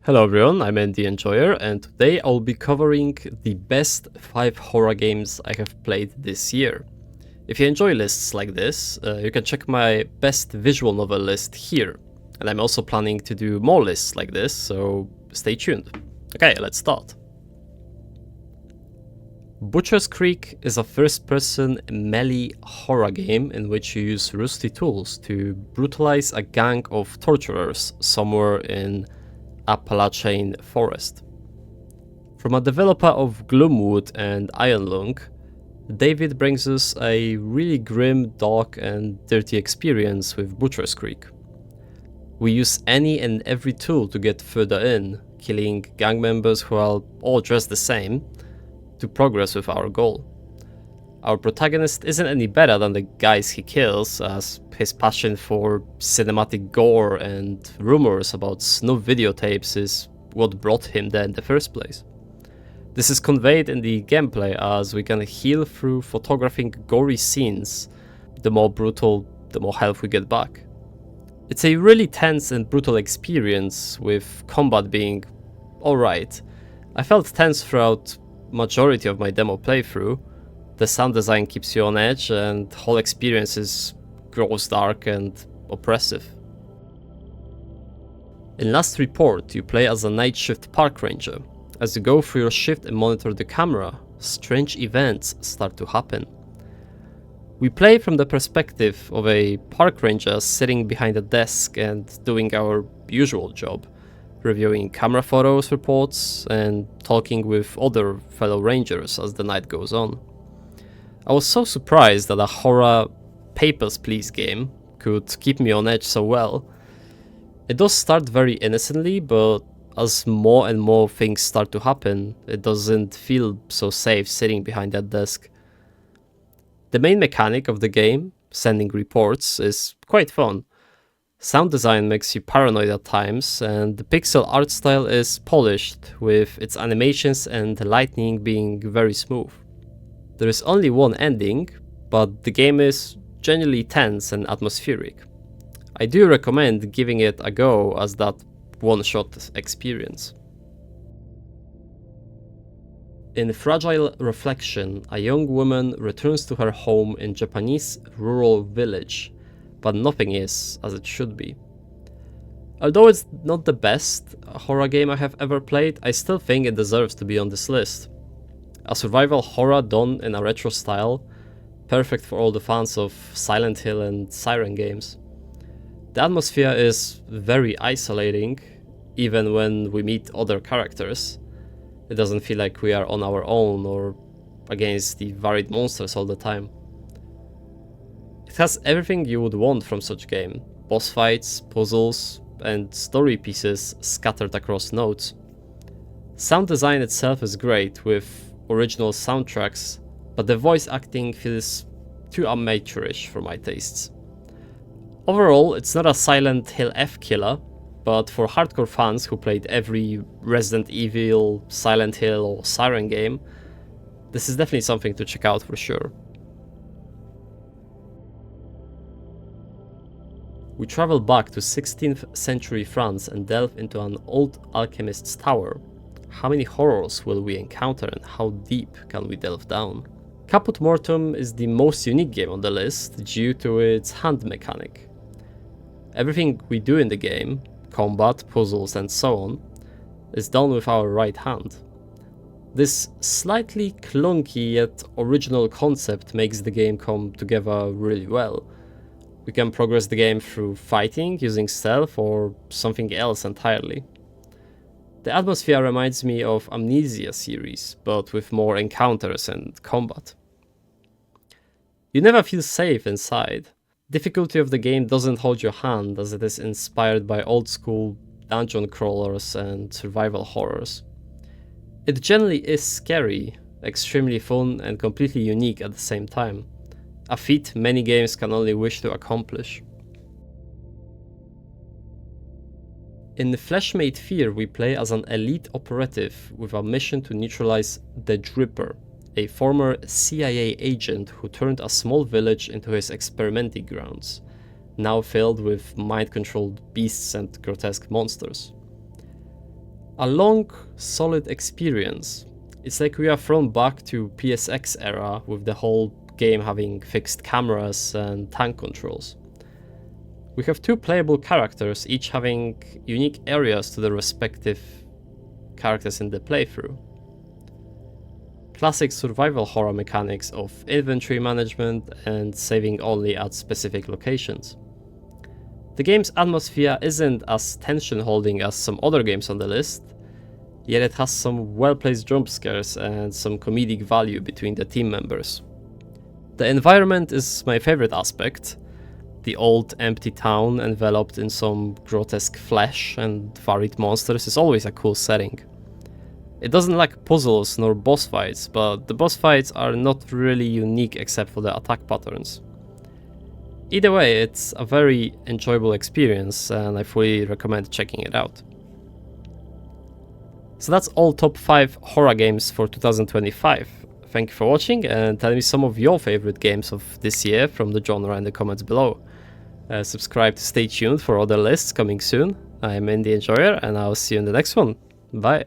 Hello everyone, I'm Andy Enjoyer, and today I'll be covering the best 5 horror games I have played this year. If you enjoy lists like this, you can check my best visual novel list here, and I'm also planning to do more lists like this, so stay tuned. Okay, let's start. Butcher's Creek is a first-person melee horror game in which you use rusty tools to brutalize a gang of torturers somewhere in Appalachian forest. From a developer of Gloomwood and Ironlung, David brings us a really grim, dark and dirty experience with Butcher's Creek. We use any and every tool to get further in, killing gang members who are all dressed the same, to progress with our goal. Our protagonist isn't any better than the guys he kills, as his passion for cinematic gore and rumors about snuff videotapes is what brought him there in the first place. This is conveyed in the gameplay as we can heal through photographing gory scenes. The more brutal, the more health we get back. It's a really tense and brutal experience, with combat being alright. I felt tense throughout majority of my demo playthrough. The sound design keeps you on edge, and the whole experience is gross dark and oppressive. In Last Report, you play as a night shift park ranger. As you go through your shift and monitor the camera, strange events start to happen. We play from the perspective of a park ranger sitting behind a desk and doing our usual job, reviewing camera photos, reports, and talking with other fellow rangers as the night goes on. I was so surprised that a horror Papers, Please game could keep me on edge so well. It does start very innocently, but as more and more things start to happen, it doesn't feel so safe sitting behind that desk. The main mechanic of the game, sending reports, is quite fun. Sound design makes you paranoid at times, and the pixel art style is polished, with its animations and lighting being very smooth. There is only one ending, but the game is genuinely tense and atmospheric. I do recommend giving it a go as that one-shot experience. In Fragile Reflection, a young woman returns to her home in Japanese rural village, but nothing is as it should be. Although it's not the best horror game I have ever played, I still think it deserves to be on this list. A survival horror done in a retro style, perfect for all the fans of Silent Hill and Siren games. The atmosphere is very isolating, even when we meet other characters. It doesn't feel like we are on our own or against the varied monsters all the time. It has everything you would want from such game: boss fights, puzzles, and story pieces scattered across notes. Sound design itself is great, with original soundtracks, but the voice acting feels too amateurish for my tastes. Overall, it's not a Silent Hill F-killer, but for hardcore fans who played every Resident Evil, Silent Hill or Siren game, this is definitely something to check out for sure. We travel back to 16th century France and delve into an old alchemist's tower. How many horrors will we encounter, and how deep can we delve down? Caput Mortuum is the most unique game on the list due to its hand mechanic. Everything we do in the game, combat, puzzles and so on, is done with our right hand. This slightly clunky yet original concept makes the game come together really well. We can progress the game through fighting, using stealth, or something else entirely. The atmosphere reminds me of Amnesia series, but with more encounters and combat. You never feel safe inside. Difficulty of the game doesn't hold your hand, as it is inspired by old school dungeon crawlers and survival horrors. It generally is scary, extremely fun and completely unique at the same time. A feat many games can only wish to accomplish. In Fleshmade Fear, we play as an elite operative with a mission to neutralize the Dripper, a former CIA agent who turned a small village into his experimenting grounds, now filled with mind-controlled beasts and grotesque monsters. A long, solid experience. It's like we are thrown back to PSX era with the whole game having fixed cameras and tank controls. We have 2 playable characters, each having unique areas to the respective characters in the playthrough. Classic survival horror mechanics of inventory management and saving only at specific locations. The game's atmosphere isn't as tension-holding as some other games on the list, yet it has some well-placed jump scares and some comedic value between the team members. The environment is my favorite aspect. The old empty town enveloped in some grotesque flesh and varied monsters is always a cool setting. It doesn't lack puzzles nor boss fights, but the boss fights are not really unique except for the attack patterns. Either way, it's a very enjoyable experience and I fully recommend checking it out. So that's all top 5 horror games for 2025. Thank you for watching and tell me some of your favorite games of this year from the genre in the comments below. Subscribe to stay tuned for other lists coming soon. I'm Indy Enjoyer and I'll see you in the next one. Bye.